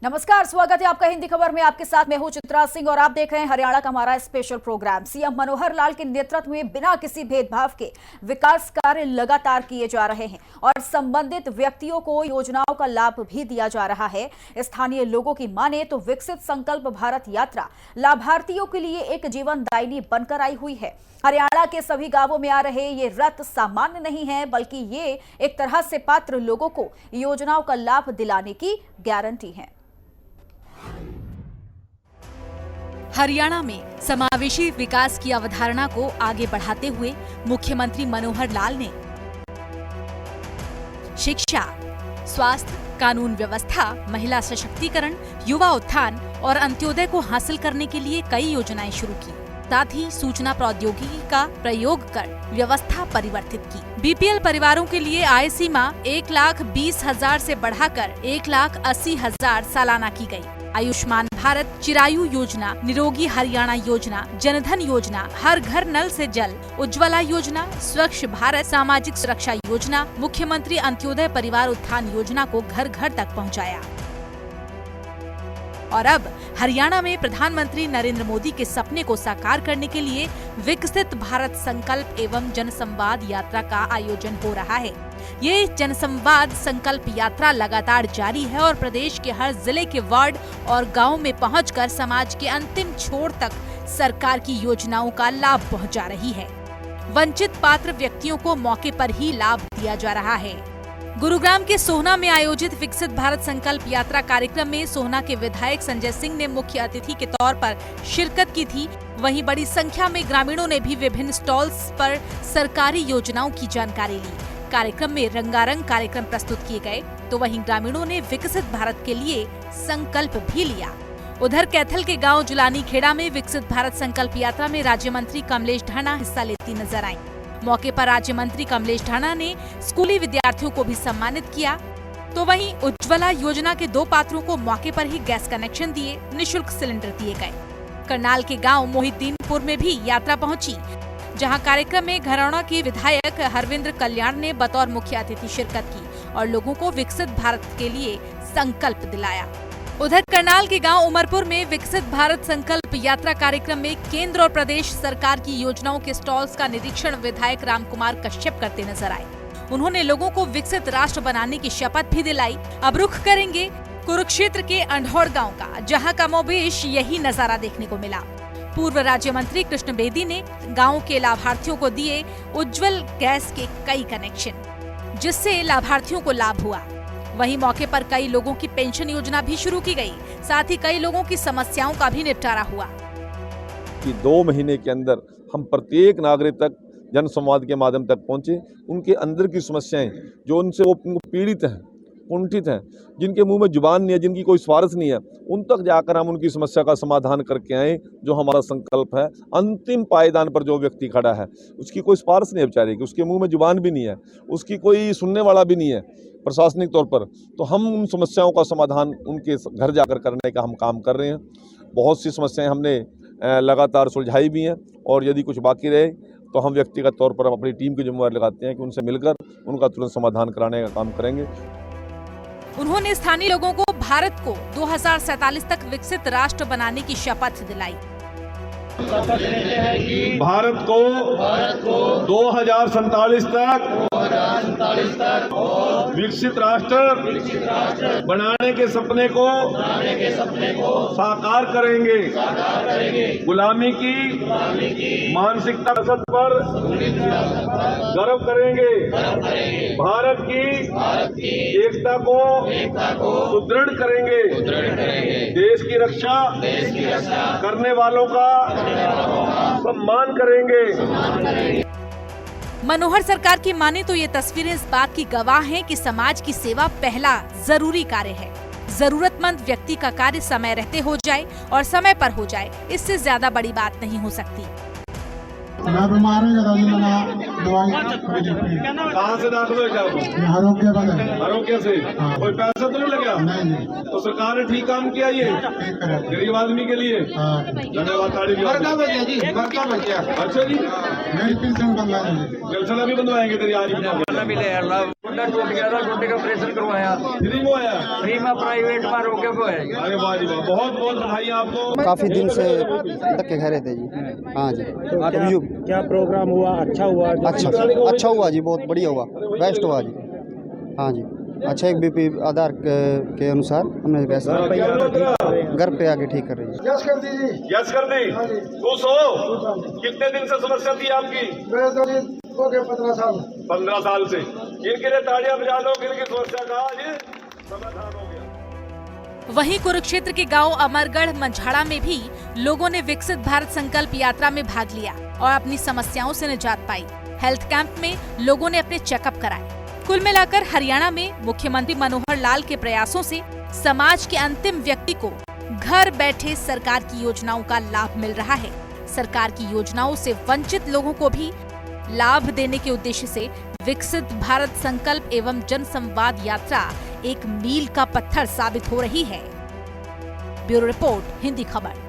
नमस्कार, स्वागत है आपका हिंदी खबर में। आपके साथ मैं हूं चित्रा सिंह और आप देख रहे हैं हरियाणा का हमारा special programme. CM Manohar Lal के नेतृत्व में बिना किसी भेदभाव के विकास कार्य लगातार किए जा रहे हैं और संबंधित व्यक्तियों को योजनाओं का लाभ भी दिया जा रहा है। स्थानीय लोगों की माने तो विकसित संकल्प भारत यात्रा लाभार्थियों के लिए एक जीवनदायिनी बनकर आई हुई है। हरियाणा के सभी गांवों में आ रहे ये रथ सामान्य नहीं है, बल्कि ये एक तरह से पात्र लोगों को योजनाओं का लाभ दिलाने की गारंटी है। हरियाणा में समावेशी विकास की अवधारणा को आगे बढ़ाते हुए मुख्यमंत्री मनोहर लाल ने शिक्षा, स्वास्थ्य, कानून व्यवस्था, महिला सशक्तिकरण, युवा उत्थान और अंत्योदय को हासिल करने के लिए कई योजनाएं शुरू की। साथ ही सूचना प्रौद्योगिकी का प्रयोग कर व्यवस्था परिवर्तित की। बीपीएल परिवारों के लिए आय सीमा 1,20,000 से बढ़ाकर 1,80,000 सालाना की गई। आयुष्मान भारत, चिरायु योजना, निरोगी हरियाणा योजना, जनधन योजना, हर घर नल से जल, उज्ज्वला योजना, स्वच्छ भारत, सामाजिक सुरक्षा योजना, मुख्यमंत्री अंत्योदय परिवार उत्थान योजना को घर घर तक पहुंचाया। और अब हरियाणा में प्रधानमंत्री नरेंद्र मोदी के सपने को साकार करने के लिए विकसित भारत संकल्प एवं जनसंवाद यात्रा का आयोजन हो रहा है। ये जनसंवाद संकल्प यात्रा लगातार जारी है और प्रदेश के हर जिले के वार्ड और गांव में पहुंचकर समाज के अंतिम छोर तक सरकार की योजनाओं का लाभ पहुंचा रही है। वंचित पात्र व्यक्तियों को मौके पर ही लाभ दिया जा रहा है। गुरुग्राम के सोहना में आयोजित विकसित भारत संकल्प यात्रा कार्यक्रम में सोहना के विधायक संजय सिंह ने मुख्य अतिथि के तौर पर शिरकत की थी। वहीं बड़ी संख्या में ग्रामीणों ने भी विभिन्न स्टॉल्स पर सरकारी योजनाओं की जानकारी ली। कार्यक्रम में रंगारंग कार्यक्रम प्रस्तुत किए गए, तो वहीं ग्रामीणों ने विकसित भारत के लिए संकल्प भी लिया। उधर कैथल के गांव जुलानी खेड़ा में विकसित भारत संकल्प यात्रा में राज्य मंत्री कमलेश ढाना हिस्सा लेती नजर आईं। मौके पर राज्य मंत्री कमलेश ढाना ने स्कूली विद्यार्थियों को भी सम्मानित किया, तो वहीं उज्ज्वला योजना के 2 पात्रों को मौके पर ही गैस कनेक्शन दिए, निःशुल्क सिलेंडर दिए गए। करनाल के गांव मोहिद्दीनपुर में भी यात्रा पहुंची, जहां कार्यक्रम में घरौना के विधायक हरविंद्र कल्याण ने बतौर मुख्य अतिथि शिरकत की और लोगों को विकसित भारत के लिए संकल्प दिलाया। उधर करनाल के गांव उमरपुर में विकसित भारत संकल्प यात्रा कार्यक्रम में केंद्र और प्रदेश सरकार की योजनाओं के स्टॉल्स का निरीक्षण विधायक रामकुमार कश्यप करते नजर आए। उन्होंने लोगों को विकसित राष्ट्र बनाने की शपथ भी दिलाई। अब रुख करेंगे कुरुक्षेत्र के अंधौड़ गाँव का, जहाँ कमोबेश यही नजारा देखने को मिला। पूर्व राज्य मंत्री कृष्ण बेदी ने गाँव के लाभार्थियों को दिए उज्ज्वल गैस के कई कनेक्शन, जिससे लाभार्थियों को लाभ हुआ। वहीं मौके पर कई लोगों की पेंशन योजना भी शुरू की गई। साथ ही कई लोगों की समस्याओं का भी निपटारा हुआ। कि 2 महीने के अंदर हम प्रत्येक नागरिक तक जन संवाद के माध्यम तक पहुंचे, उनके अंदर की समस्याएं जो उनसे वो पीड़ित हैं, कुंठित हैं, जिनके मुंह में जुबान नहीं है, जिनकी कोई स्वार्थ नहीं है, उन तक जाकर हम उनकी समस्या का समाधान करके आए। जो हमारा संकल्प है, अंतिम पायदान पर जो व्यक्ति खड़ा है उसकी कोई स्वार्थ नहीं है बेचारे की, उसके मुंह में जुबान भी नहीं है, उसकी कोई सुनने वाला भी नहीं है प्रशासनिक तौर पर, तो हम उन समस्याओं का समाधान उनके घर जाकर करने का हम काम कर रहे हैं। बहुत सी समस्याएं हमने लगातार सुलझाई भी हैं और यदि कुछ बाकी रहे तो हम व्यक्तिगत तौर पर अपनी टीम की जिम्मेदारी लगाते हैं कि उनसे मिलकर उनका तुरंत समाधान कराने का काम करेंगे। उन्होंने स्थानीय लोगों को भारत को 2047 तक विकसित राष्ट्र बनाने की शपथ दिलाई। भारत को 2047 तक विकसित राष्ट्र बनाने के सपने को साकार करेंगे। गुलामी की मानसिकता पर गर्व करेंगे। भारत की एकता को सुदृढ़ करेंगे। देश की रक्षा करने वालों का सम्मान करेंगे। मनोहर सरकार की माने तो ये तस्वीरें इस बात की गवाह हैं कि समाज की सेवा पहला जरूरी कार्य है। जरूरतमंद व्यक्ति का कार्य समय रहते हो जाए और समय पर हो जाए, इससे ज्यादा बड़ी बात नहीं हो सकती। मैं बीमार हूँ दादाजी, मैंने दवाई खरीदी थी। कहाँ से दाखिल हुए क्या आप? आरोग्य का है। आरोग्य से? हाँ। कोई पैसा तो नहीं लगा? नहीं तो सरकार ने ठीक काम किया ये ठीक करे। गरीब आदमी के लिए। हाँ। धन्यवाद। ताड़ी जी बच्चा अच्छा जी, मेरी पेंशन बनवा दीजिए। जलसा भी बनवाएंगे तेरी आज गुंडा टूट गया था, गुंडे का ऑपरेशन करवाया, फ्री में आया। फ्री में प्राइवेट में आरोग्य को है। अरे वाह जी वाह, बहुत बहुत बधाई आपको। काफी दिन से धक्के खा रहे थे जी। हाँ जी। तो क्या प्रोग्राम हुआ? अच्छा हुआ? अच्छा हुआ जी, बहुत बढ़िया हुआ, बेस्ट हुआ जी। हाँ जी, अच्छा। एक बीपी आधार के अनुसार हमने कैसे घर पे आके ठीक कर रही है। यस कर दीजिए। यस कर दी। खुश हो? कितने दिन से समस्या थी आपकी? मेरे तो हो गए 15 साल। 15 साल से। किनके लिए ताड़ियां बजा दो, किनकी समस्या का आज समाधान हो गया। वहीं कुरुक्षेत्र के गांव अमरगढ़ मंझाड़ा में भी लोगों ने विकसित भारत संकल्प यात्रा में भाग लिया और अपनी समस्याओं से निजात पाई। हेल्थ कैंप में लोगों ने अपने चेकअप कराए। कुल मिलाकर हरियाणा में मुख्यमंत्री मनोहर लाल के प्रयासों से समाज के अंतिम व्यक्ति को घर बैठे सरकार की योजनाओं का लाभ मिल रहा है। सरकार की योजनाओं से वंचित लोगों को भी लाभ देने के उद्देश्य से विकसित भारत संकल्प एवं जन संवाद यात्रा एक मील का पत्थर साबित हो रही है। ब्यूरो रिपोर्ट, हिंदी खबर।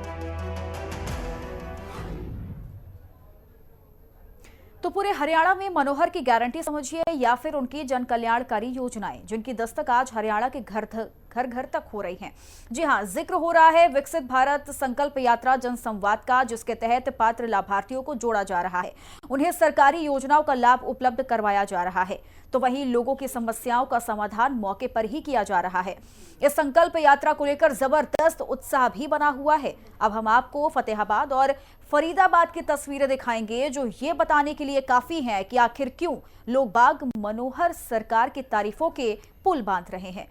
तो पूरे हरियाणा में मनोहर की गारंटी समझिए या फिर उनकी जन कल्याणकारी योजनाएं जिनकी दस्तक आज हरियाणा के घर घर तक हो रही हैं। जी हां, जिक्र हो रहा है विकसित भारत संकल्प यात्रा जन संवाद का, जिसके तहत पात्र लाभार्थियों को जोड़ा जा रहा है, उन्हें सरकारी योजनाओं का लाभ उपलब्ध करवाया जा रहा है, तो वहीं लोगों की समस्याओं का समाधान मौके पर ही किया जा रहा है। इस संकल्प यात्रा को लेकर जबरदस्त उत्साह भी बना हुआ है। अब हम आपको फतेहाबाद और फरीदाबाद की तस्वीरें दिखाएंगे जो ये बताने के लिए काफी हैं कि आखिर क्यों लोग बाग मनोहर सरकार की तारीफों के पुल बांध रहे हैं।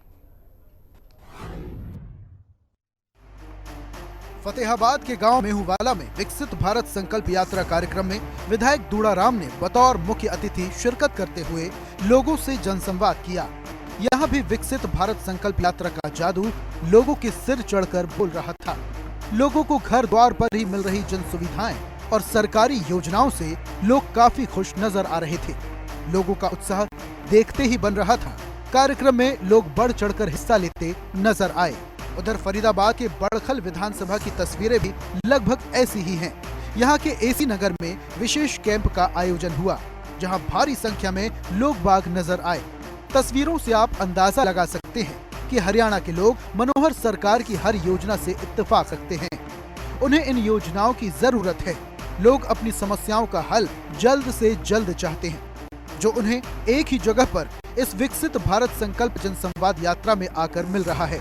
फतेहाबाद के गांव मेहुवाला में विकसित भारत संकल्प यात्रा कार्यक्रम में विधायक दूड़ाराम ने बतौर मुख्य अतिथि शिरकत करते हुए लोगों से जनसंवाद किया। यहां भी विकसित भारत संकल्प यात्रा का जादू लोगों के सिर चढ़कर बोल रहा था। लोगों को घर द्वार पर ही मिल रही जन सुविधाएं और सरकारी योजनाओं से लोग काफी खुश नजर आ रहे थे। लोगों का उत्साह देखते ही बन रहा था। कार्यक्रम में लोग बढ़ चढ़कर हिस्सा लेते नजर आए। उधर फरीदाबाद के बड़खल विधानसभा की तस्वीरें भी लगभग ऐसी ही हैं। यहाँ के एसी नगर में विशेष कैंप का आयोजन हुआ, जहाँ भारी संख्या में लोग बाग नजर आए। तस्वीरों से आप अंदाजा लगा सकते हैं कि हरियाणा के लोग मनोहर सरकार की हर योजना से इत्तेफाक रखते हैं। उन्हें इन योजनाओं की जरूरत है। लोग अपनी समस्याओं का हल जल्द से जल्द चाहते हैं, जो उन्हें एक ही जगह पर इस विकसित भारत संकल्प जनसंवाद यात्रा में आकर मिल रहा है।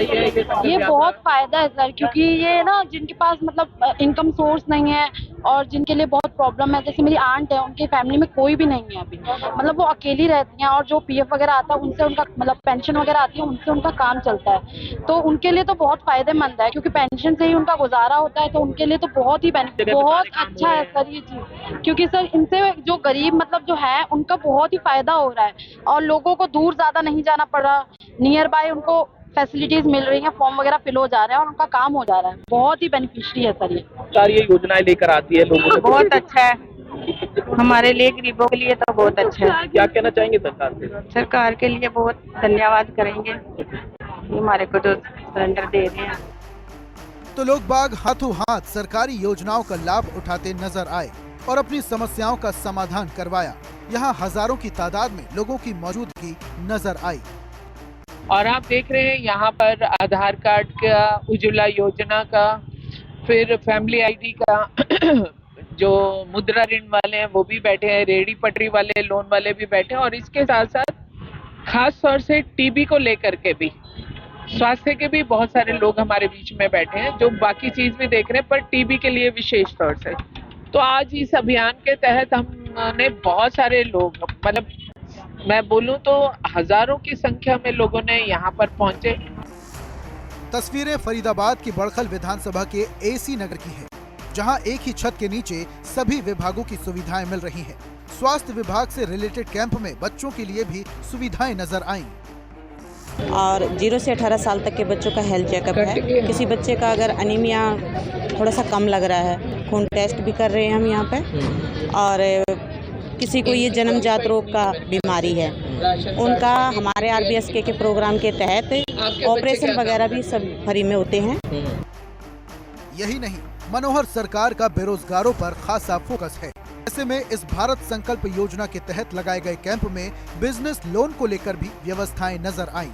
ये बहुत फायदा है सर, क्योंकि ये ना जिनके पास मतलब इनकम सोर्स नहीं है और जिनके लिए बहुत प्रॉब्लम है, जैसे मेरी आंट है, उनकी फैमिली में कोई भी नहीं है अभी, मतलब वो अकेली रहती हैं और जो पीएफ वगैरह आता है उनसे उनका मतलब पेंशन वगैरह आती है, उनसे उनका काम चलता है। तो उनके लिए तो बहुत फायदेमंद है, क्योंकि पेंशन से ही उनका गुजारा होता है, तो उनके लिए तो बहुत ही बेनिफिट, बहुत अच्छा है सर ये चीज। क्योंकि सर इनसे जो गरीब मतलब जो है उनका बहुत ही फायदा हो रहा है और लोगों को दूर ज्यादा नहीं जाना पड़ रहा, नियर बाय उनको फैसिलिटीज मिल रही हैं, फॉर्म वगैरह फिल हो जा रहे हैं और उनका काम हो जा रहा है। बहुत ही बेनिफिशियरी है सर ये। सरकार ये योजनाएं लेकर आती है लोगों को, बहुत अच्छा है हमारे लिए, गरीबों के लिए तो बहुत अच्छा है। क्या कहना चाहेंगे सरकार से? सरकार के लिए बहुत धन्यवाद करेंगे, हमारे को जो सिलेंडर दे रहे हैं। तो लोग बाग हाथों हाथ सरकारी योजनाओं का लाभ उठाते नजर आए और अपनी समस्याओं का समाधान करवाया। यहाँ हजारों की तादाद में लोगों की मौजूदगी नजर आई। और आप देख रहे हैं यहाँ पर आधार कार्ड का, उज्ज्वला योजना का, फिर फैमिली आईडी का, जो मुद्रा ऋण वाले हैं वो भी बैठे हैं, रेहड़ी पटरी वाले, लोन वाले भी बैठे हैं, और इसके साथ साथ खास तौर से टीबी को लेकर के भी, स्वास्थ्य के भी बहुत सारे लोग हमारे बीच में बैठे हैं जो बाकी चीज भी देख रहे हैं, पर टीबी के लिए विशेष तौर से। तो आज इस अभियान के तहत हमने बहुत सारे लोग, मतलब मैं बोलूं तो हजारों की संख्या में लोगों ने यहाँ पर पहुंचे। तस्वीरें फरीदाबाद की बड़खल विधानसभा के एसी नगर की है, जहां एक ही छत के नीचे सभी विभागों की सुविधाएं मिल रही हैं। स्वास्थ्य विभाग से रिलेटेड कैंप में बच्चों के लिए भी सुविधाएं नजर आईं। और 0 से 18 साल तक के बच्चों का हेल्थ चेकअप है। किसी बच्चे का अगर अनीमिया थोड़ा सा कम लग रहा है, खून टेस्ट भी कर रहे हैं हम यहाँ पे। और किसी को ये जन्मजात रोग का बीमारी है, उनका हमारे RBSK के प्रोग्राम के तहत ऑपरेशन वगैरह भी सब फ्री में होते हैं। यही नहीं, मनोहर सरकार का बेरोजगारों पर खासा फोकस है। ऐसे में इस भारत संकल्प योजना के तहत लगाए गए कैंप में बिजनेस लोन को लेकर भी व्यवस्थाएं नजर आईं।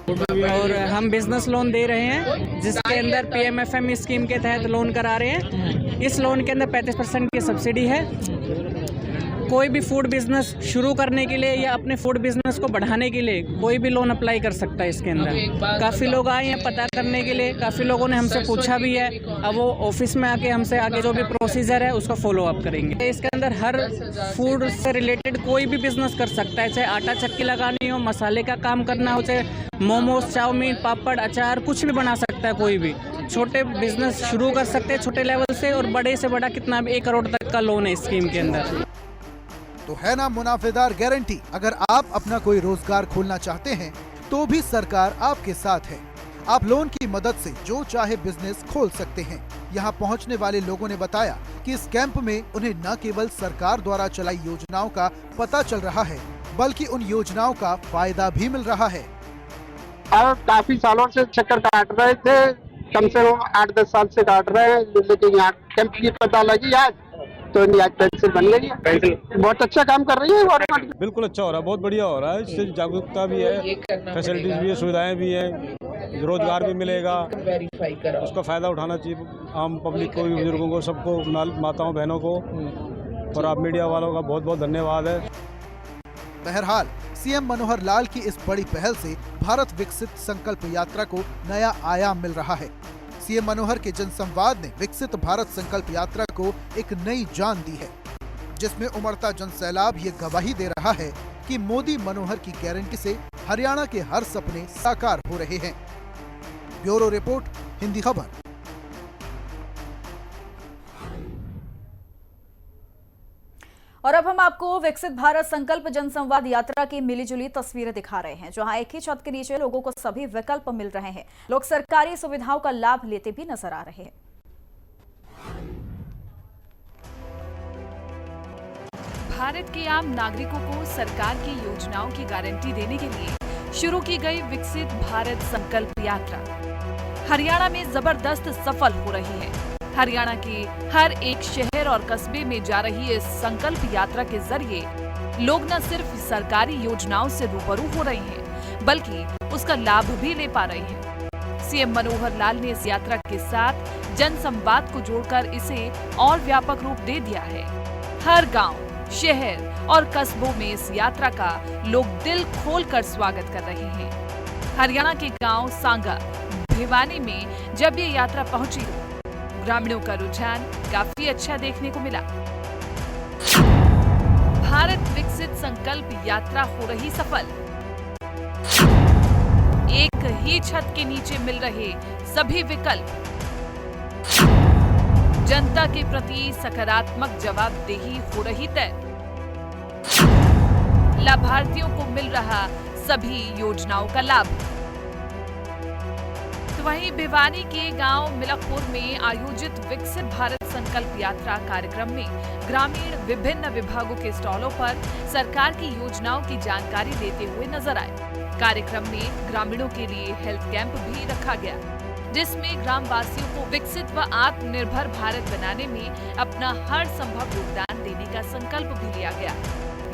और हम बिजनेस लोन दे रहे हैं, जिसके अंदर PMFM स्कीम के तहत लोन करा रहे हैं। इस लोन के अंदर 35% की सब्सिडी है। कोई भी फूड बिजनेस शुरू करने के लिए या अपने फूड बिजनेस को बढ़ाने के लिए कोई भी लोन अप्लाई कर सकता है इसके अंदर। काफ़ी लोग आए हैं पता करने के लिए, काफ़ी लोगों ने हमसे पूछा भी है। अब वो ऑफिस में आके हमसे आगे जो भी प्रोसीजर है उसका फॉलो अप करेंगे। इसके अंदर हर फूड से रिलेटेड कोई भी बिजनेस कर सकता है, चाहे आटा चक्की लगानी हो, मसाले का काम करना हो, चाहे मोमोज, चाउमीन, पापड़, अचार, कुछ भी बना सकता है। कोई भी छोटे बिजनेस शुरू कर सकते हैं छोटे लेवल से, और बड़े से बड़ा कितना 1 करोड़ तक का लोन है स्कीम के अंदर। तो है ना मुनाफेदार गारंटी। अगर आप अपना कोई रोजगार खोलना चाहते हैं तो भी सरकार आपके साथ है। आप लोन की मदद से जो चाहे बिजनेस खोल सकते हैं। यहाँ पहुँचने वाले लोगों ने बताया कि इस कैंप में उन्हें न केवल सरकार द्वारा चलाई योजनाओं का पता चल रहा है, बल्कि उन योजनाओं का फायदा भी मिल रहा है। काफी सालों से चक्कर काट रहे थे, कम से कम 8-10 साल से काट रहे हैं, लेकिन यहाँ कैंप की पता लगी आज तो आज पेंसिल बन गई है। बहुत अच्छा काम कर रही है गवर्नमेंट। बिल्कुल अच्छा हो रहा है, बहुत बढ़िया हो रहा है। इससे जागरूकता भी है, फैसिलिटीज भी है, सुविधाएं भी हैं, रोजगार भी मिलेगा। उसका फायदा उठाना चाहिए आम पब्लिक को भी, बुजुर्गों को, सबको, माताओं बहनों को। और आप मीडिया वालों का बहुत बहुत धन्यवाद है। बहरहाल CM मनोहर लाल की इस बड़ी पहल से भारत विकसित संकल्प यात्रा को नया आयाम मिल रहा है। CM मनोहर के जनसंवाद ने विकसित भारत संकल्प यात्रा को एक नई जान दी है, जिसमें उमड़ता जनसैलाब ये गवाही दे रहा है कि मोदी मनोहर की गारंटी से हरियाणा के हर सपने साकार हो रहे हैं। ब्यूरो रिपोर्ट, हिंदी खबर। और अब हम आपको विकसित भारत संकल्प जनसंवाद यात्रा की मिलीजुली तस्वीरें दिखा रहे हैं, जहां एक ही छत के नीचे लोगों को सभी विकल्प मिल रहे हैं। लोग सरकारी सुविधाओं का लाभ लेते भी नजर आ रहे हैं। भारत के आम नागरिकों को सरकार की योजनाओं की गारंटी देने के लिए शुरू की गई विकसित भारत संकल्प यात्रा हरियाणा में जबरदस्त सफल हो रही है। हरियाणा के हर एक शहर और कस्बे में जा रही इस संकल्प यात्रा के जरिए लोग न सिर्फ सरकारी योजनाओं से रूबरू हो रहे हैं, बल्कि उसका लाभ भी ले पा रहे हैं। CM मनोहर लाल ने इस यात्रा के साथ जनसंवाद को जोड़कर इसे और व्यापक रूप दे दिया है। हर गांव, शहर और कस्बों में इस यात्रा का लोग दिल खोलकर स्वागत कर रहे हैं। हरियाणा के गांव सांगा, भिवानी में जब ये यात्रा पहुंची, ग्रामीणों का रुझान काफी अच्छा देखने को मिला। भारत विकसित संकल्प यात्रा हो रही सफल। एक ही छत के नीचे मिल रहे सभी विकल्प। जनता के प्रति सकारात्मक जवाबदेही हो रही तय। लाभार्थियों को मिल रहा सभी योजनाओं का लाभ। वहीं भिवानी के गांव मिलकपुर में आयोजित विकसित भारत संकल्प यात्रा कार्यक्रम में ग्रामीण विभिन्न विभागों के स्टॉलों पर सरकार की योजनाओं की जानकारी देते हुए नजर आए। कार्यक्रम में ग्रामीणों के लिए हेल्थ कैंप भी रखा गया, जिसमें ग्रामवासियों को विकसित व आत्मनिर्भर भारत बनाने में अपना हर संभव योगदान देने का संकल्प भी लिया गया।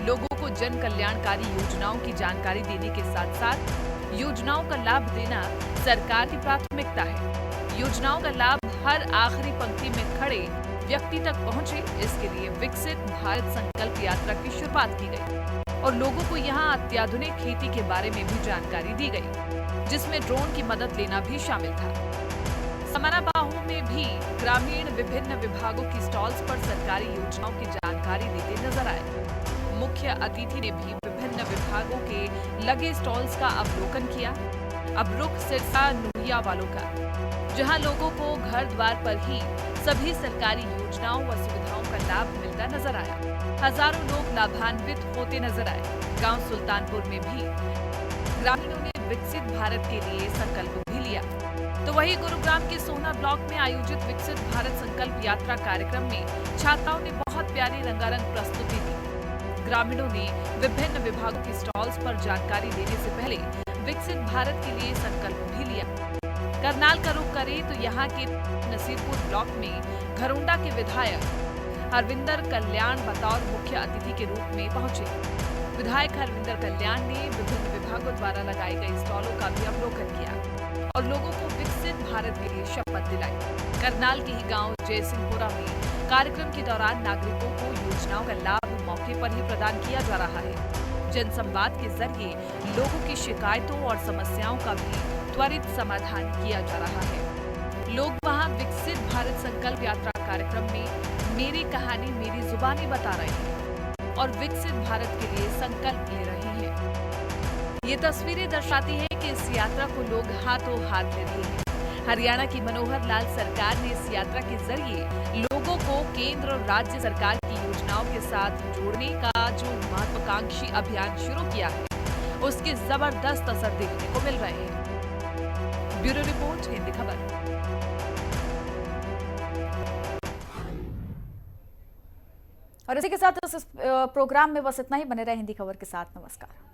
लोगों को जन कल्याणकारी योजनाओं की जानकारी देने के साथ साथ योजनाओं का लाभ देना सरकार की प्राथमिकता है। योजनाओं का लाभ हर आखिरी पंक्ति में खड़े व्यक्ति तक पहुंचे, इसके लिए विकसित भारत संकल्प यात्रा की शुरुआत की गई और लोगों को यहां अत्याधुनिक खेती के बारे में भी जानकारी दी गई, जिसमें ड्रोन की मदद लेना भी शामिल था। समानाबाहु में भी ग्रामीण विभिन्न विभागों की स्टॉल्स पर सरकारी योजनाओं की जानकारी देते नजर आए। मुख्य अतिथि ने भी विभिन्न विभागों के लगे स्टॉल्स का अवलोकन किया। अब रुख सिरसा नुहिया वालों का, जहां लोगों को घर द्वार पर ही सभी सरकारी योजनाओं व सुविधाओं का लाभ मिलता नजर आया। हजारों लोग लाभान्वित होते नजर आए। गांव सुल्तानपुर में भी ग्रामीणों ने विकसित भारत के लिए संकल्प भी लिया। तो वहीं गुरुग्राम के सोहना ब्लॉक में आयोजित विकसित भारत संकल्प यात्रा कार्यक्रम में छात्राओं ने बहुत प्यारी रंगारंग प्रस्तुति दी। ग्रामीणों ने विभिन्न विभागों के स्टॉल्स पर जानकारी देने से पहले विकसित भारत के लिए संकल्प भी लिया। करनाल का रुख करें तो यहाँ के नसीरपुर ब्लॉक में घरोंडा के विधायक हरविंदर कल्याण बतौर मुख्य अतिथि के रूप में पहुंचे। विधायक हरविंदर कल्याण ने विभिन्न विभागों द्वारा लगाए गए स्टॉलों का भी अवलोकन किया और लोगों को विकसित भारत के लिए शपथ दिलाई। करनाल के ही गांव जयसिंहपुरा में कार्यक्रम के दौरान नागरिकों को योजनाओं का लाभ मौके पर ही प्रदान किया जा रहा है। जनसंवाद के जरिए लोगों की शिकायतों और समस्याओं का भी त्वरित समाधान किया जा रहा है। लोग वहां विकसित भारत संकल्प यात्रा कार्यक्रम में मेरी कहानी मेरी जुबानी बता रहे हैं और विकसित भारत के लिए संकल्प ले रहे हैं। ये तस्वीरें दर्शाती हैं कि इस यात्रा को लोग हाथों हाथ ले रहे हैं। हरियाणा की मनोहर लाल सरकार ने इस यात्रा के जरिए लोगों को केंद्र और राज्य सरकार की योजनाओं के साथ जोड़ने का जो महत्वाकांक्षी अभियान शुरू किया है, उसके जबरदस्त असर देखने को मिल रहे हैं। ब्यूरो रिपोर्ट, हिंदी खबर। और इसी के साथ इस प्रोग्राम में बस इतना ही। बने रहे हिंदी खबर के साथ। नमस्कार।